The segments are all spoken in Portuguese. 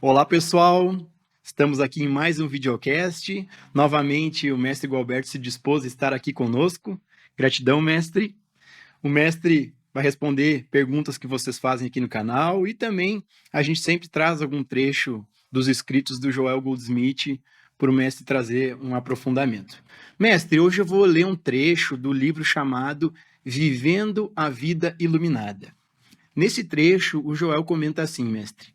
Olá, pessoal! Estamos aqui em mais um videocast. Novamente, o mestre Gualberto se dispôs a estar aqui conosco. Gratidão, mestre. O mestre vai responder perguntas que vocês fazem aqui no canal e também a gente sempre traz algum trecho dos escritos do Joel Goldsmith para o mestre trazer um aprofundamento. Mestre, hoje eu vou ler um trecho do livro chamado Vivendo a Vida Iluminada. Nesse trecho, o Joel comenta assim, mestre: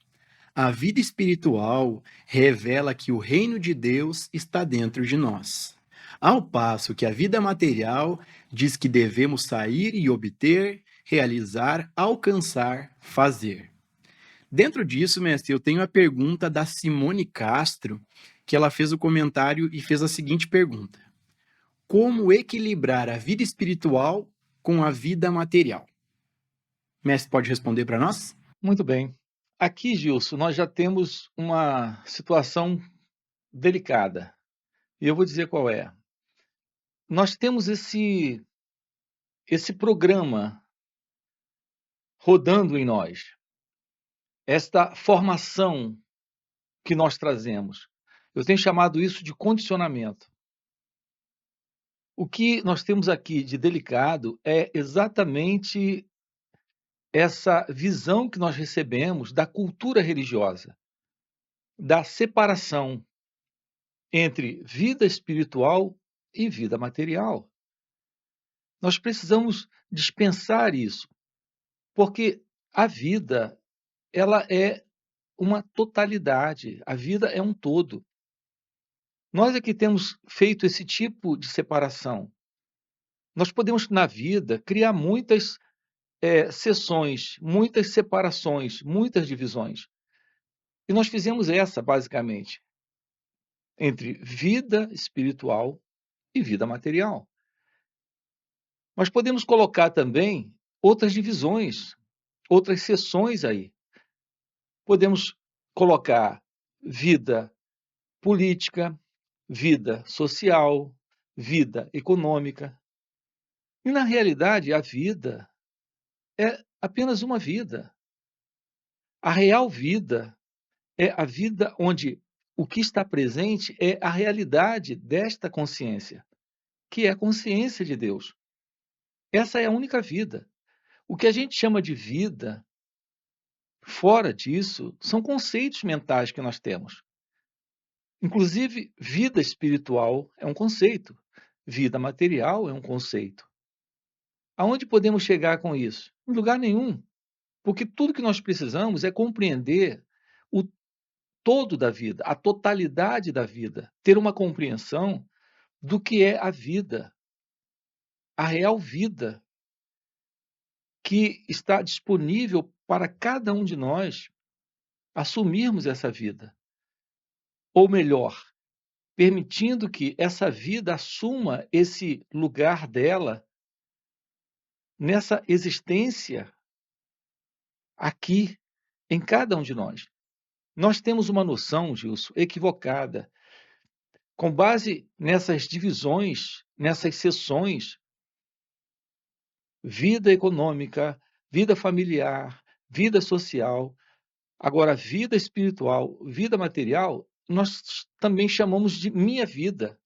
a vida espiritual revela que o reino de Deus está dentro de nós, ao passo que a vida material diz que devemos sair e obter, realizar, alcançar, fazer. Dentro disso, mestre, eu tenho a pergunta da Simone Castro, que ela fez o comentário e fez a seguinte pergunta: como equilibrar a vida espiritual com a vida material? Mestre, pode responder para nós? Muito bem. Aqui, Gilson, nós já temos uma situação delicada. E eu vou dizer qual é. Nós temos esse programa rodando em nós, esta formação que nós trazemos. Eu tenho chamado isso de condicionamento. O que nós temos aqui de delicado é exatamente essa visão que nós recebemos da cultura religiosa, da separação entre vida espiritual e vida material. Nós precisamos dispensar isso, porque a vida, ela é uma totalidade, a vida é um todo. Nós é que temos feito esse tipo de separação. Nós podemos, na vida, criar muitas seções, muitas separações, muitas divisões. E nós fizemos essa, basicamente, entre vida espiritual e vida material. Mas podemos colocar também outras divisões, outras seções aí. Podemos colocar vida política, vida social, vida econômica. E, na realidade, a vida é apenas uma vida. A real vida é a vida onde o que está presente é a realidade desta consciência, que é a consciência de Deus. Essa é a única vida. O que a gente chama de vida, fora disso, são conceitos mentais que nós temos. Inclusive, vida espiritual é um conceito, vida material é um conceito. Aonde podemos chegar com isso? Em lugar nenhum, porque tudo que nós precisamos é compreender o todo da vida, a totalidade da vida, ter uma compreensão do que é a vida, a real vida que está disponível para cada um de nós assumirmos essa vida. Ou melhor, permitindo que essa vida assuma esse lugar dela nessa existência aqui, em cada um de nós. Nós temos uma noção, Gilson, equivocada, com base nessas divisões, nessas seções, vida econômica, vida familiar, vida social, agora vida espiritual, vida material, nós também chamamos de minha vida.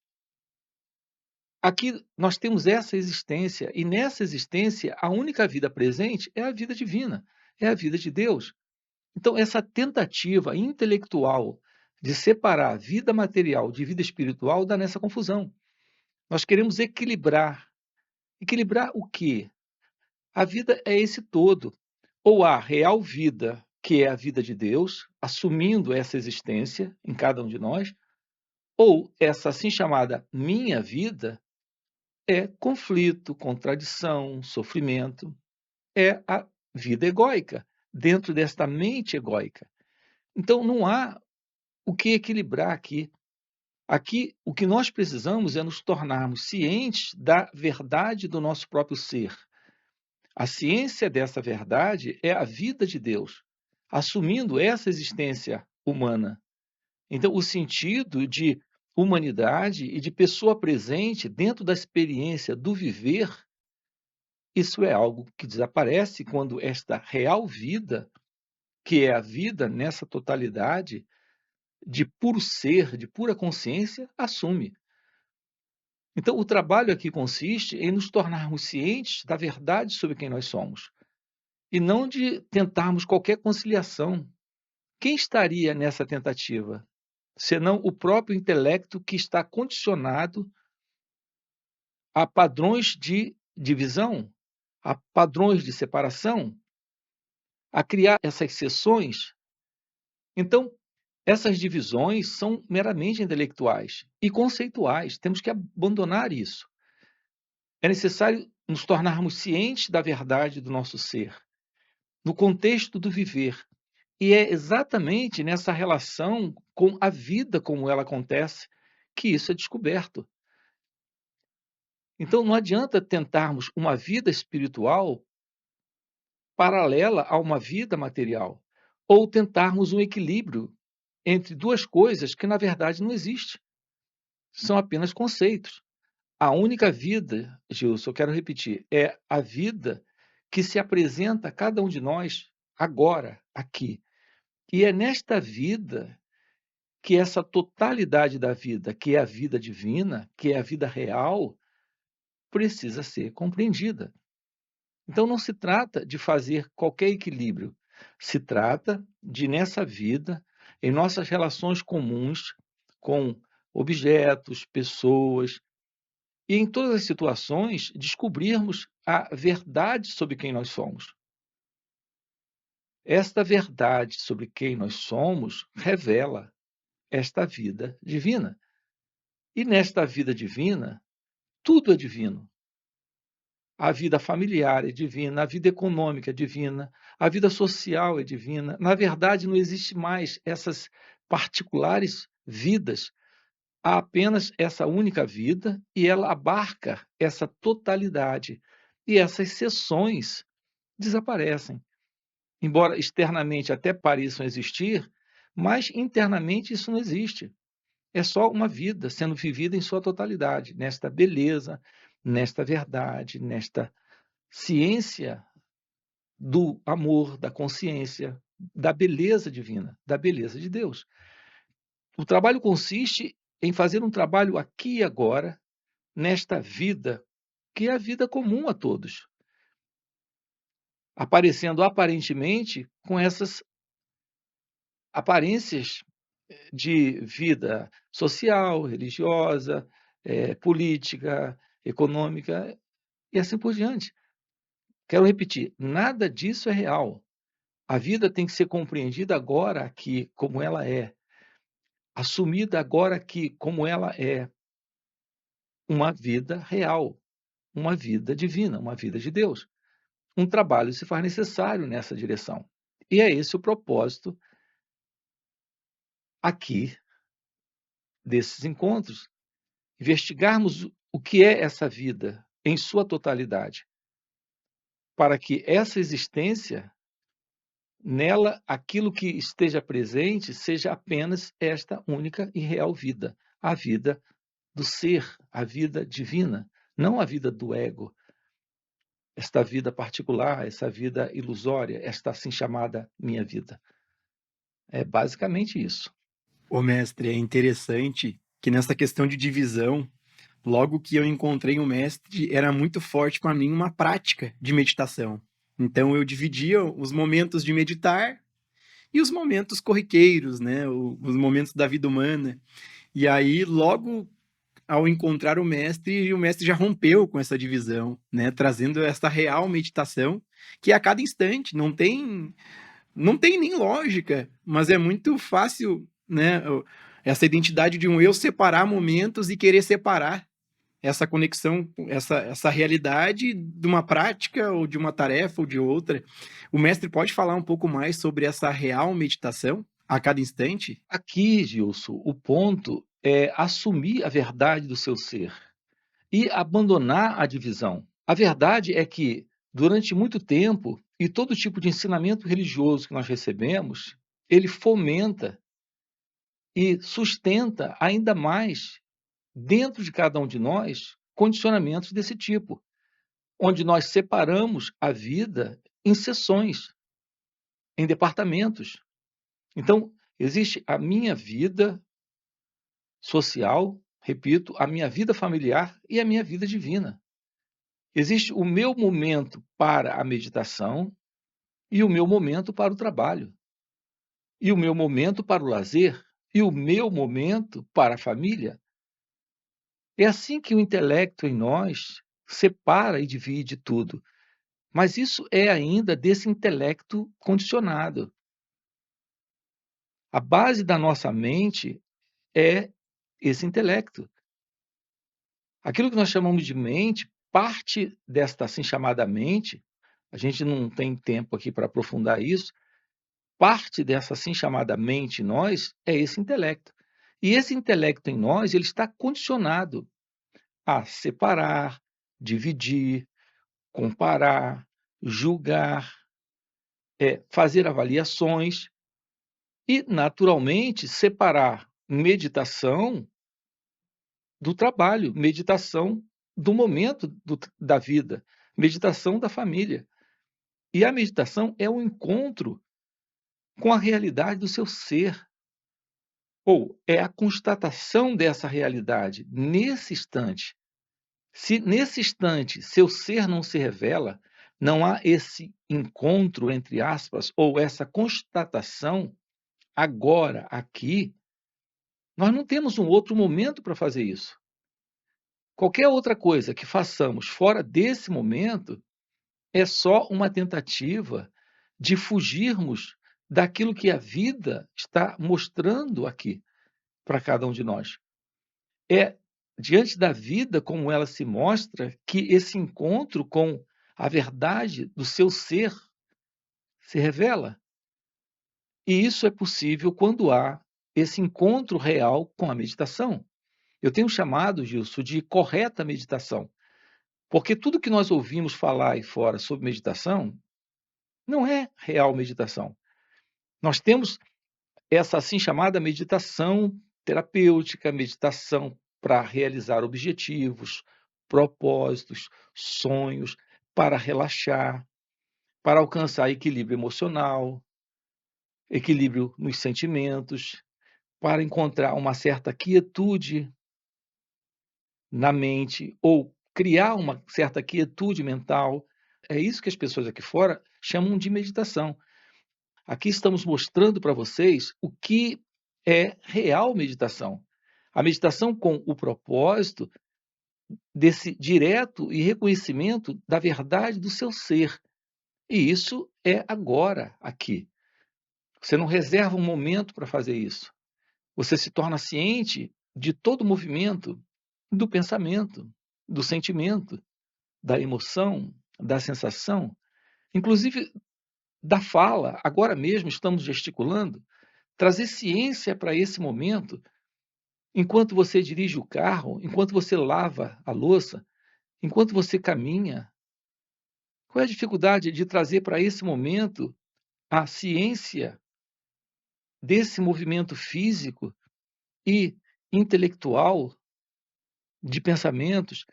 Aqui nós temos essa existência, e nessa existência a única vida presente é a vida divina, é a vida de Deus. Então, essa tentativa intelectual de separar vida material de vida espiritual dá nessa confusão. Nós queremos equilibrar. Equilibrar o quê? A vida é esse todo. Ou a real vida, que é a vida de Deus, assumindo essa existência em cada um de nós, ou essa assim chamada minha vida é conflito, contradição, sofrimento. É a vida egóica, dentro desta mente egóica. Então, não há o que equilibrar aqui. Aqui, o que nós precisamos é nos tornarmos cientes da verdade do nosso próprio ser. A ciência dessa verdade é a vida de Deus, assumindo essa existência humana. Então, o sentido de humanidade e de pessoa presente dentro da experiência do viver, isso é algo que desaparece quando esta real vida que é a vida nessa totalidade de puro ser, de pura consciência, assume. Então, o trabalho aqui consiste em nos tornarmos cientes da verdade sobre quem nós somos, e não de tentarmos qualquer conciliação. Quem estaria nessa tentativa? Senão o próprio intelecto que está condicionado a padrões de divisão, a padrões de separação, a criar essas seções. Então, essas divisões são meramente intelectuais e conceituais. Temos que abandonar isso. É necessário nos tornarmos cientes da verdade do nosso ser, no contexto do viver. E é exatamente nessa relação com a vida como ela acontece que isso é descoberto. Então, não adianta tentarmos uma vida espiritual paralela a uma vida material, ou tentarmos um equilíbrio entre duas coisas que, na verdade, não existe. São apenas conceitos. A única vida, Gilson, eu quero repetir, é a vida que se apresenta a cada um de nós agora, aqui. E é nesta vida que essa totalidade da vida, que é a vida divina, que é a vida real, precisa ser compreendida. Então, não se trata de fazer qualquer equilíbrio, se trata de, nessa vida, em nossas relações comuns com objetos, pessoas, e em todas as situações, descobrirmos a verdade sobre quem nós somos. Esta verdade sobre quem nós somos revela esta vida divina. E nesta vida divina, tudo é divino. A vida familiar é divina, a vida econômica é divina, a vida social é divina. Na verdade, não existe mais essas particulares vidas. Há apenas essa única vida e ela abarca essa totalidade. E essas seções desaparecem. Embora externamente até pareçam existir, mas internamente isso não existe. É só uma vida sendo vivida em sua totalidade, nesta beleza, nesta verdade, nesta ciência do amor, da consciência, da beleza divina, da beleza de Deus. O trabalho consiste em fazer um trabalho aqui e agora, nesta vida, que é a vida comum a todos, aparecendo aparentemente com essas aparências de vida social, religiosa, política, econômica e assim por diante. Quero repetir, nada disso é real. A vida tem que ser compreendida agora aqui, como ela é, assumida agora aqui, como ela é, uma vida real, uma vida divina, uma vida de Deus. Um trabalho se faz necessário nessa direção. E é esse o propósito aqui desses encontros, investigarmos o que é essa vida em sua totalidade, para que essa existência, nela, aquilo que esteja presente, seja apenas esta única e real vida, a vida do ser, a vida divina, não a vida do ego, esta vida particular, essa vida ilusória, esta assim chamada minha vida. É basicamente isso. Ô, mestre, é interessante que nessa questão de divisão, logo que eu encontrei o mestre, era muito forte para mim uma prática de meditação. Então eu dividia os momentos de meditar e os momentos corriqueiros, né? Os momentos da vida humana. E aí, logo ao encontrar o mestre já rompeu com essa divisão, né? Trazendo essa real meditação, que é a cada instante, não tem nem lógica, mas é muito fácil, né? Essa identidade de um eu separar momentos e querer separar essa conexão, essa realidade de uma prática ou de uma tarefa ou de outra. O mestre pode falar um pouco mais sobre essa real meditação a cada instante? Aqui, Gilson, o ponto é assumir a verdade do seu ser e abandonar a divisão. A verdade é que, durante muito tempo, e todo tipo de ensinamento religioso que nós recebemos, ele fomenta e sustenta ainda mais, dentro de cada um de nós, condicionamentos desse tipo, onde nós separamos a vida em seções. em departamentos. Então, existe a minha vida social, repito, a minha vida familiar e a minha vida divina. Existe o meu momento para a meditação e o meu momento para o trabalho, e o meu momento para o lazer, e o meu momento para a família. É assim que o intelecto em nós separa e divide tudo. Mas isso é ainda desse intelecto condicionado. A base da nossa mente é esse intelecto. Aquilo que nós chamamos de mente, parte desta assim chamada mente, a gente não tem tempo aqui para aprofundar isso, parte dessa assim chamada mente em nós é esse intelecto. E esse intelecto em nós, ele está condicionado a separar, dividir, comparar, julgar, fazer avaliações e, naturalmente, separar meditação do trabalho, meditação do momento da vida, meditação da família. E a meditação é o encontro com a realidade do seu ser, ou é a constatação dessa realidade nesse instante. Se nesse instante seu ser não se revela, não há esse encontro, entre aspas, ou essa constatação agora, aqui, nós não temos um outro momento para fazer isso. Qualquer outra coisa que façamos fora desse momento é só uma tentativa de fugirmos daquilo que a vida está mostrando aqui para cada um de nós. É diante da vida como ela se mostra que esse encontro com a verdade do seu ser se revela. E isso é possível quando há esse encontro real com a meditação. Eu tenho chamado, Gilson, de correta meditação, porque tudo que nós ouvimos falar aí fora sobre meditação não é real meditação. Nós temos essa assim chamada meditação terapêutica, meditação para realizar objetivos, propósitos, sonhos, para relaxar, para alcançar equilíbrio emocional, equilíbrio nos sentimentos, para encontrar uma certa quietude na mente ou criar uma certa quietude mental. É isso que as pessoas aqui fora chamam de meditação. Aqui estamos mostrando para vocês o que é real meditação. A meditação com o propósito desse direto e reconhecimento da verdade do seu ser. E isso é agora, aqui. Você não reserva um momento para fazer isso. Você se torna ciente de todo o movimento do pensamento, do sentimento, da emoção, da sensação, inclusive da fala. Agora mesmo estamos gesticulando. Trazer ciência para esse momento, enquanto você dirige o carro, enquanto você lava a louça, enquanto você caminha. Qual é a dificuldade de trazer para esse momento a ciência desse movimento físico e intelectual de pensamentos,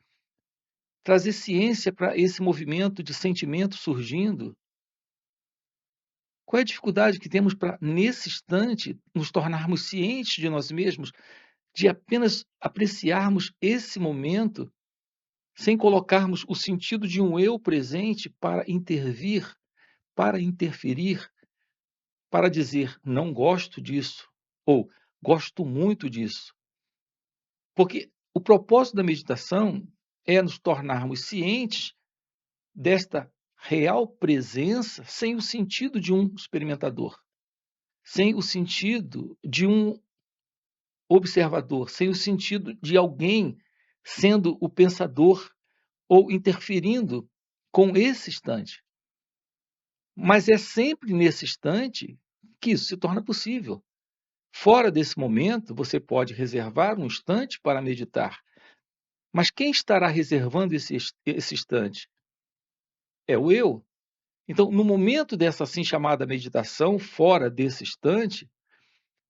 trazer ciência para esse movimento de sentimentos surgindo? Qual é a dificuldade que temos para, nesse instante, nos tornarmos cientes de nós mesmos, de apenas apreciarmos esse momento, sem colocarmos o sentido de um eu presente para intervir, para interferir, para dizer não gosto disso ou gosto muito disso? Porque o propósito da meditação é nos tornarmos cientes desta real presença sem o sentido de um experimentador, sem o sentido de um observador, sem o sentido de alguém sendo o pensador ou interferindo com esse instante. Mas é sempre nesse instante que isso se torna possível. Fora desse momento, você pode reservar um instante para meditar. Mas quem estará reservando esse instante? É o eu. Então, no momento dessa assim chamada meditação, fora desse instante,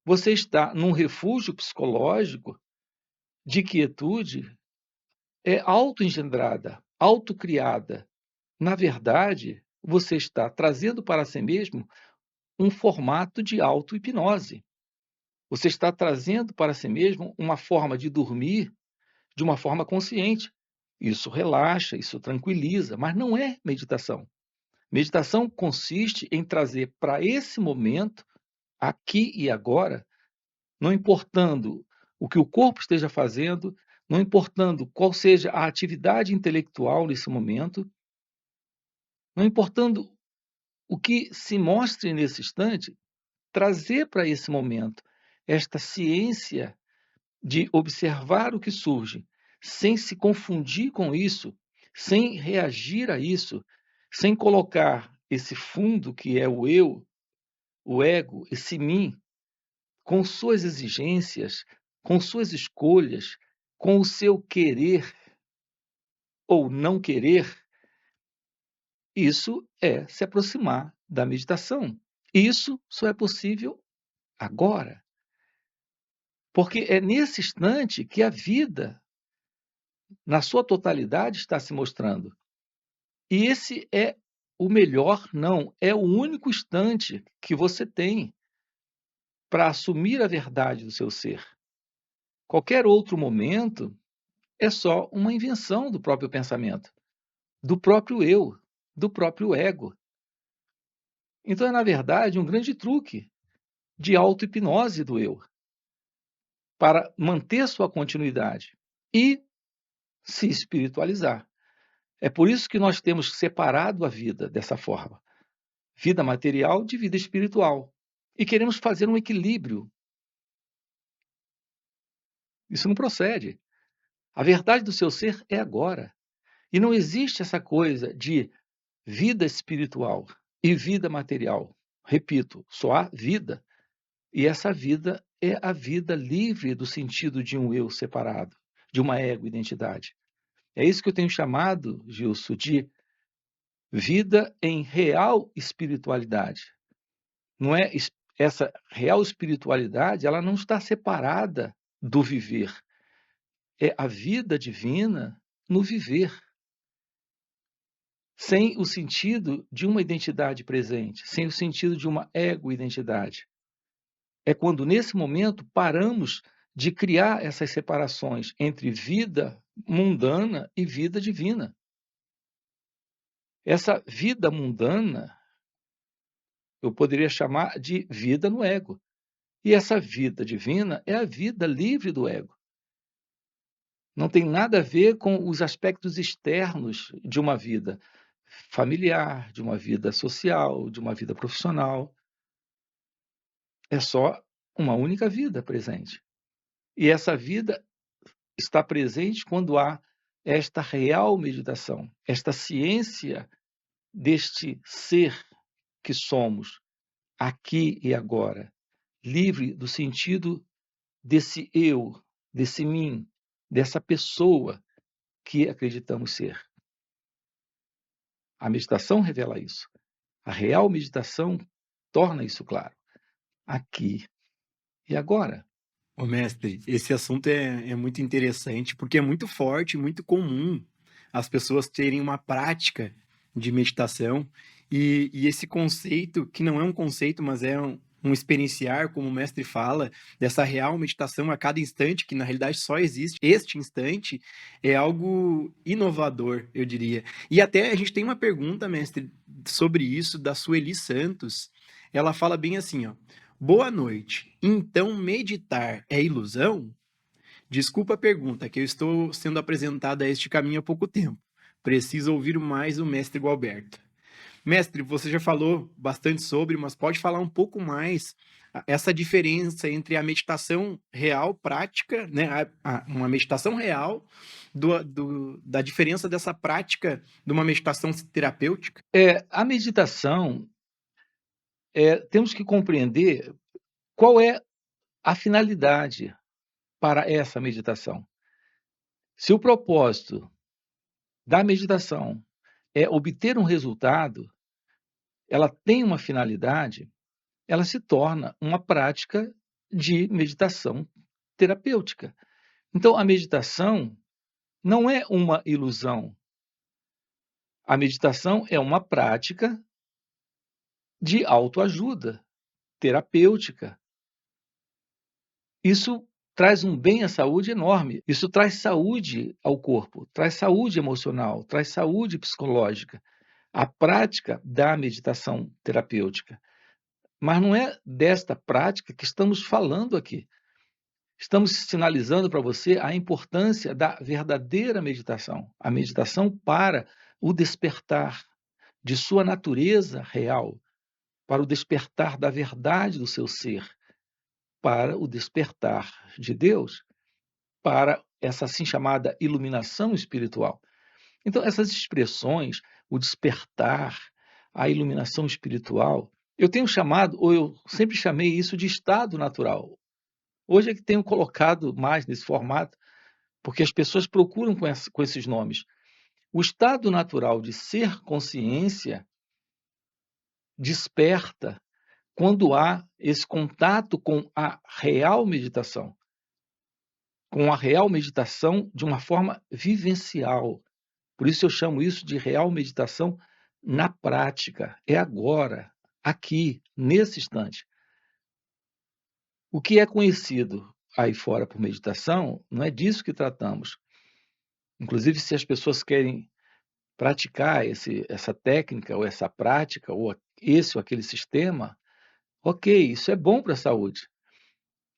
você está num refúgio psicológico de quietude, autoengendrada, autocriada. Na verdade, você está trazendo para si mesmo um formato de auto-hipnose. Você está trazendo para si mesmo uma forma de dormir de uma forma consciente. Isso relaxa, isso tranquiliza, mas não é meditação. Meditação consiste em trazer para esse momento, aqui e agora, não importando o que o corpo esteja fazendo, não importando qual seja a atividade intelectual nesse momento, não importando o que se mostre nesse instante, trazer para esse momento esta ciência de observar o que surge, sem se confundir com isso, sem reagir a isso, sem colocar esse fundo que é o eu, o ego, esse mim, com suas exigências, com suas escolhas, com o seu querer ou não querer, isso é se aproximar da meditação. Isso só é possível agora, porque é nesse instante que a vida, na sua totalidade, está se mostrando. E esse é o melhor, não, é o único instante que você tem para assumir a verdade do seu ser. Qualquer outro momento é só uma invenção do próprio pensamento, do próprio eu, do próprio ego. Então é, na verdade, um grande truque de auto-hipnose do eu, para manter sua continuidade e se espiritualizar. É por isso que nós temos separado a vida dessa forma. Vida material de vida espiritual. E queremos fazer um equilíbrio. Isso não procede. A verdade do seu ser é agora. E não existe essa coisa de vida espiritual e vida material. Repito, só há vida. E essa vida é a vida livre do sentido de um eu separado, de uma ego-identidade. É isso que eu tenho chamado, Gilson, de vida em real espiritualidade. Não é essa real espiritualidade, ela não está separada do viver. É a vida divina no viver, sem o sentido de uma identidade presente, sem o sentido de uma ego-identidade. É quando, nesse momento, paramos de criar essas separações entre vida mundana e vida divina. Essa vida mundana, eu poderia chamar de vida no ego. E essa vida divina é a vida livre do ego. Não tem nada a ver com os aspectos externos de uma vida familiar, de uma vida social, de uma vida profissional. É só uma única vida presente. E essa vida está presente quando há esta real meditação, esta ciência deste ser que somos, aqui e agora, livre do sentido desse eu, desse mim, dessa pessoa que acreditamos ser. A meditação revela isso. A real meditação torna isso claro. Aqui e agora. Ô, mestre, esse assunto é muito interessante, porque é muito forte, muito comum as pessoas terem uma prática de meditação, e esse conceito, que não é um conceito, mas é um experienciar, como o mestre fala, dessa real meditação a cada instante, que na realidade só existe este instante, é algo inovador, eu diria. E até a gente tem uma pergunta, mestre, sobre isso, da Sueli Santos. Ela fala bem assim, ó. Boa noite. Então, meditar é ilusão? Desculpa a pergunta, que eu estou sendo apresentado a este caminho há pouco tempo. Preciso ouvir mais o mestre Gualberto. Mestre, você já falou bastante sobre, mas pode falar um pouco mais essa diferença entre a meditação real, prática, né? Uma meditação real, da diferença dessa prática de uma meditação terapêutica? A meditação, temos que compreender qual é a finalidade para essa meditação. Se o propósito da meditação é obter um resultado, ela tem uma finalidade, ela se torna uma prática de meditação terapêutica. Então, a meditação não é uma ilusão. A meditação é uma prática de autoajuda, terapêutica, isso traz um bem à saúde enorme. Isso traz saúde ao corpo, traz saúde emocional, traz saúde psicológica. A prática da meditação terapêutica. Mas não é desta prática que estamos falando aqui. Estamos sinalizando para você a importância da verdadeira meditação, a meditação para o despertar de sua natureza real, para o despertar da verdade do seu ser, para o despertar de Deus, para essa assim chamada iluminação espiritual. Então, essas expressões, o despertar, a iluminação espiritual, eu tenho chamado, ou eu sempre chamei isso de estado natural. Hoje é que tenho colocado mais nesse formato, porque as pessoas procuram com esses nomes. O estado natural de ser consciência desperta quando há esse contato com a real meditação, de uma forma vivencial. Por isso eu chamo isso de real meditação na prática. É agora, aqui, nesse instante. O que é conhecido aí fora por meditação, não é disso que tratamos. Inclusive, se as pessoas querem praticar essa técnica, ou essa prática, ou esse ou aquele sistema, ok, isso é bom para a saúde.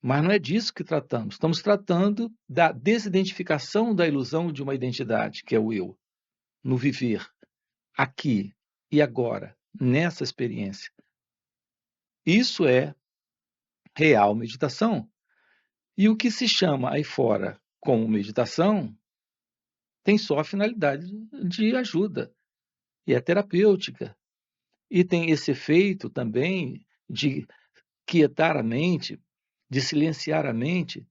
Mas não é disso que tratamos. Estamos tratando da desidentificação da ilusão de uma identidade, que é o eu, no viver, aqui e agora, nessa experiência. Isso é real meditação. E o que se chama aí fora como meditação tem só a finalidade de ajuda, e é terapêutica. E tem esse efeito também de quietar a mente, de silenciar a mente,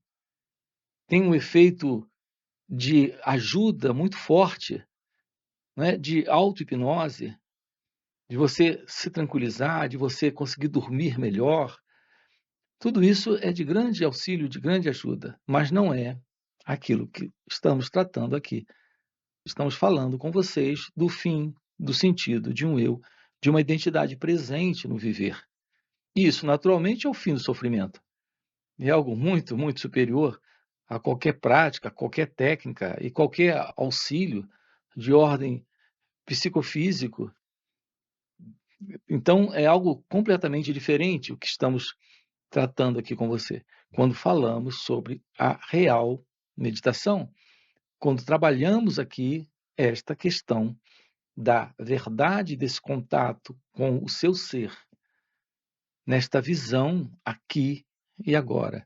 tem um efeito de ajuda muito forte, né, de auto-hipnose, de você se tranquilizar, de você conseguir dormir melhor. Tudo isso é de grande auxílio, de grande ajuda, mas não é aquilo que estamos tratando aqui. Estamos falando com vocês do fim, do sentido de um eu, de uma identidade presente no viver. E isso, naturalmente, é o fim do sofrimento. É algo muito, muito superior a qualquer prática, a qualquer técnica e qualquer auxílio de ordem psicofísico. Então, é algo completamente diferente o que estamos tratando aqui com você, quando falamos sobre a real meditação, quando trabalhamos aqui esta questão da verdade desse contato com o seu ser, nesta visão aqui e agora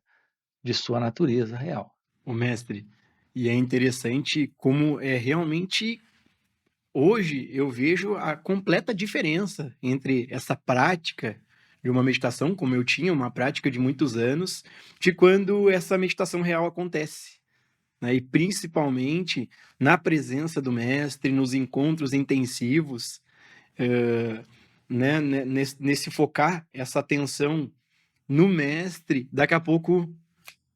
de sua natureza real. O mestre, e é interessante como é realmente hoje eu vejo a completa diferença entre essa prática de uma meditação, como eu tinha uma prática de muitos anos, de quando essa meditação real acontece, né? E principalmente na presença do mestre, nos encontros intensivos, né? Nesse focar essa atenção no mestre, daqui a pouco,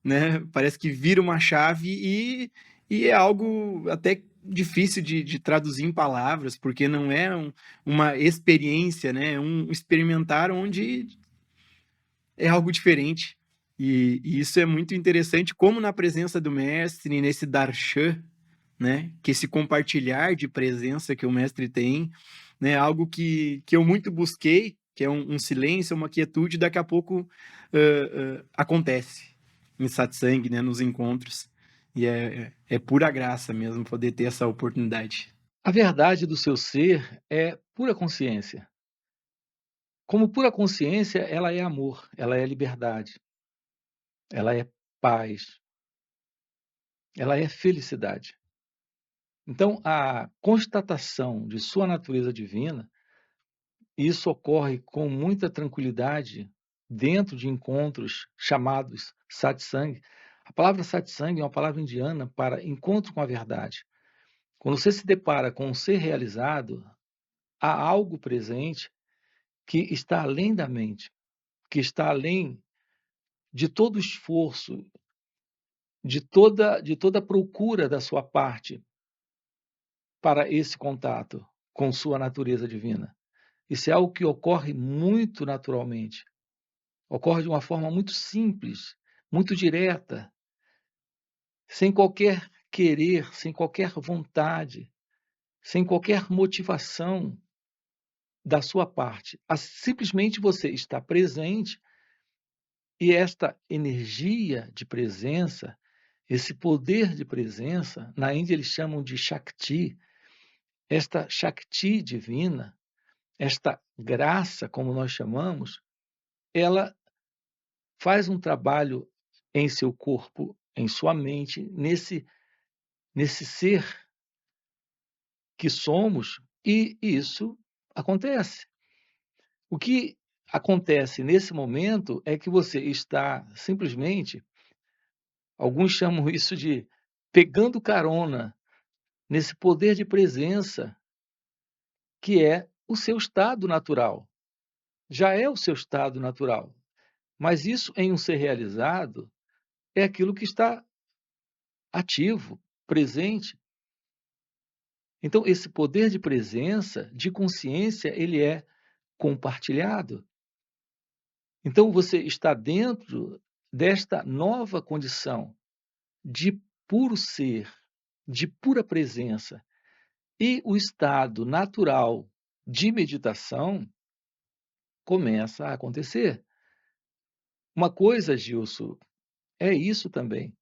né? Parece que vira uma chave e é algo até difícil de traduzir em palavras, porque não é uma experiência, né? É um experimentar onde é algo diferente. E isso é muito interessante, como na presença do mestre, nesse darshan, né? Que esse compartilhar de presença que o mestre tem, né? Algo que eu muito busquei, que é um silêncio, uma quietude, daqui a pouco acontece em satsang, né? Nos encontros. E é pura graça mesmo poder ter essa oportunidade. A verdade do seu ser é pura consciência. Como pura consciência, ela é amor, ela é liberdade, ela é paz, ela é felicidade. Então, a constatação de sua natureza divina, isso ocorre com muita tranquilidade dentro de encontros chamados satsang. A palavra satsang é uma palavra indiana para encontro com a verdade. Quando você se depara com um ser realizado, há algo presente que está além da mente, que está além de todo esforço, de toda procura da sua parte para esse contato com sua natureza divina. Isso é algo que ocorre muito naturalmente. ocorre de uma forma muito simples, muito direta, sem qualquer querer, sem qualquer vontade, sem qualquer motivação da sua parte. Simplesmente você está presente e esta energia de presença, esse poder de presença, na Índia eles chamam de Shakti, esta Shakti divina, esta graça, como nós chamamos, ela faz um trabalho em seu corpo, em sua mente, nesse ser que somos, e isso acontece. O que acontece nesse momento é que você está simplesmente, alguns chamam isso de pegando carona nesse poder de presença que é o seu estado natural. Já é o seu estado natural. Mas isso, em um ser realizado, é aquilo que está ativo, presente. Então, esse poder de presença, de consciência, ele é compartilhado. Então, você está dentro desta nova condição de puro ser, de pura presença. E o estado natural de meditação começa a acontecer. Uma coisa, Gilson, é isso também.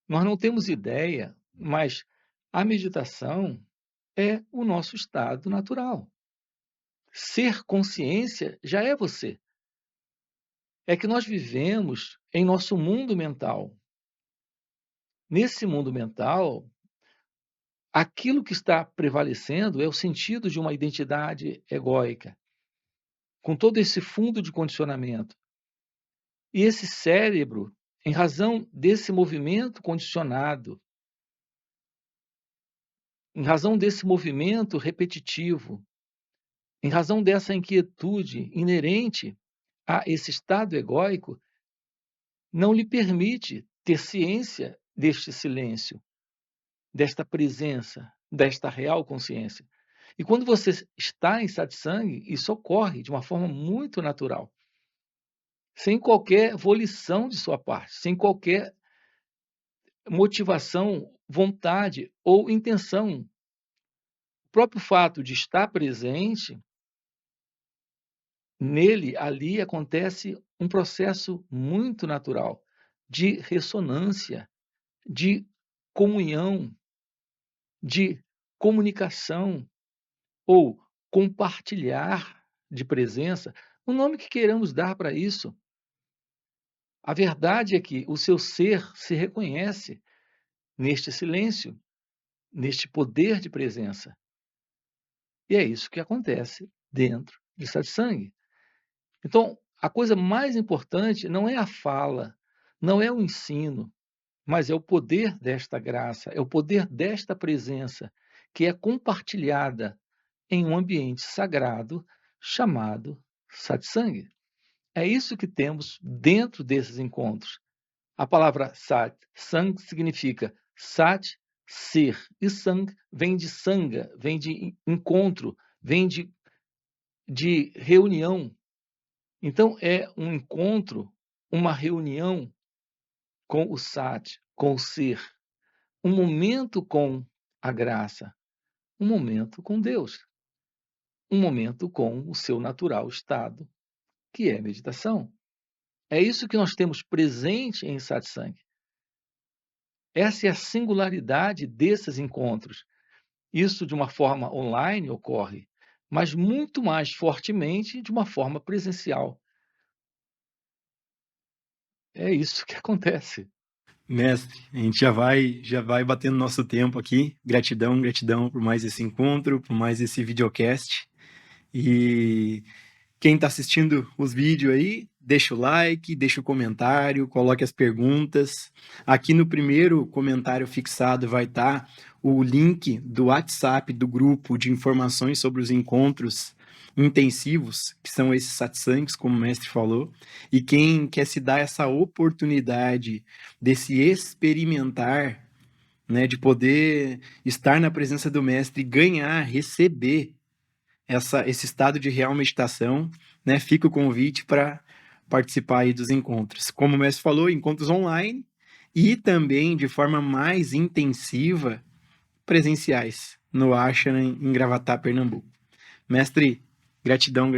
Nós não temos ideia, mas a meditação é o nosso estado natural. Ser consciência já é você. É que nós vivemos em nosso mundo mental. Nesse mundo mental, aquilo que está prevalecendo é o sentido de uma identidade egóica, com todo esse fundo de condicionamento. E esse cérebro, em razão desse movimento condicionado, em razão desse movimento repetitivo, em razão dessa inquietude inerente a esse estado egóico, não lhe permite ter ciência deste silêncio, desta presença, desta real consciência. E quando você está em satsang, isso ocorre de uma forma muito natural, sem qualquer volição de sua parte, sem qualquer motivação, vontade ou intenção. O próprio fato de estar presente, nele, ali, acontece um processo muito natural de ressonância, de comunhão, de comunicação ou compartilhar de presença, o nome que queiramos dar para isso. A verdade é que o seu ser se reconhece neste silêncio, neste poder de presença. E é isso que acontece dentro de satsang. Então, a coisa mais importante não é a fala, não é o ensino, mas é o poder desta graça, é o poder desta presença que é compartilhada em um ambiente sagrado chamado satsang. É isso que temos dentro desses encontros. A palavra sat, sang significa sat, ser, e sang vem de sanga, vem de encontro, vem de reunião. Então, é um encontro, uma reunião com o sat, com o ser, um momento com a graça, um momento com Deus, um momento com o seu natural estado, que é meditação. É isso que nós temos presente em satsang. Essa é a singularidade desses encontros. Isso de uma forma online ocorre, mas muito mais fortemente de uma forma presencial. É isso que acontece. Mestre, a gente já vai batendo nosso tempo aqui. Gratidão, gratidão por mais esse encontro, por mais esse videocast. E quem está assistindo os vídeos aí, deixa o like, deixa o comentário, coloque as perguntas. Aqui no primeiro comentário fixado vai estar o link do WhatsApp do grupo de informações sobre os encontros intensivos, que são esses satsangs, como o mestre falou. E quem quer se dar essa oportunidade de se experimentar, né, de poder estar na presença do mestre e ganhar, receber esse estado de real meditação, né? Fica o convite para participar aí dos encontros. Como o mestre falou, encontros online e também de forma mais intensiva, presenciais, no Ashram, em Gravatá, Pernambuco. Mestre, gratidão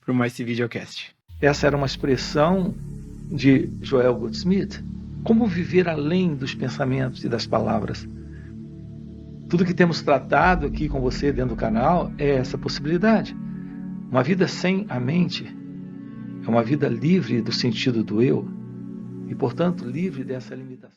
por mais esse videocast. Essa era uma expressão de Joel Goldsmith. Como viver além dos pensamentos e das palavras? Tudo que temos tratado aqui com você dentro do canal é essa possibilidade. Uma vida sem a mente é uma vida livre do sentido do eu e, portanto, livre dessa limitação.